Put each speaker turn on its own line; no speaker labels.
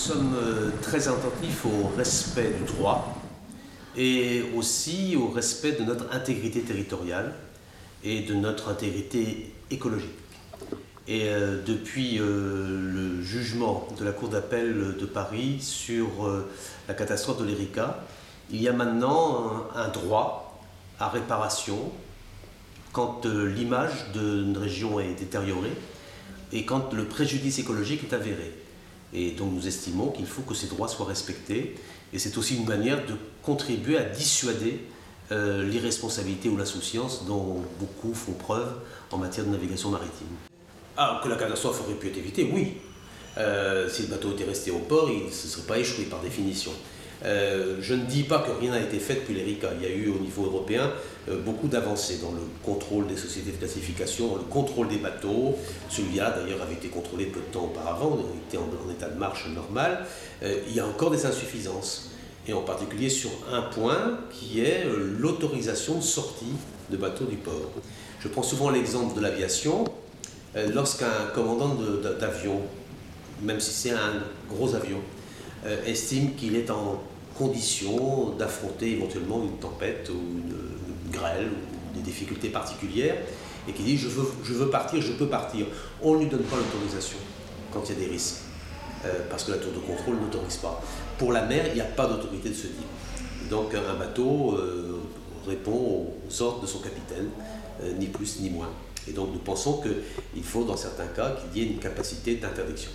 sommes très attentifs au respect du droit et aussi au respect de notre intégrité territoriale et de notre intégrité écologique. Et depuis le jugement de la Cour d'appel de Paris sur la catastrophe de l'Erika, il y a maintenant un droit à réparation quand l'image d'une région est détériorée et quand le préjudice écologique est avéré. Et donc nous estimons qu'il faut que ces droits soient respectés, et c'est aussi une manière de contribuer à dissuader l'irresponsabilité ou l'insouciance dont beaucoup font preuve en matière de navigation maritime. Ah, que la catastrophe aurait pu être évitée, oui. Si le bateau était resté au port, il ne se serait pas échoué par définition. Je ne dis pas que rien n'a été fait depuis l'Erika. Il y a eu au niveau européen beaucoup d'avancées dans le contrôle des sociétés de classification, dans le contrôle des bateaux. Celui-là d'ailleurs avait été contrôlé peu de temps auparavant, il était en état de marche normal. Il y a encore des insuffisances, et en particulier sur un point qui est l'autorisation de sortie de bateaux du port. Je prends souvent l'exemple de l'aviation. Lorsqu'un commandant d'avion, même si c'est un gros avion, estime qu'il est en condition d'affronter éventuellement une tempête ou une grêle ou des difficultés particulières, et qui dit je veux partir, je peux partir. On ne lui donne pas l'autorisation quand il y a des risques, parce que la tour de contrôle n'autorise pas. Pour la mer, il n'y a pas d'autorité de ce type. Donc un bateau répond aux ordres de son capitaine, ni plus ni moins. Et donc nous pensons qu'il faut dans certains cas qu'il y ait une capacité d'interdiction.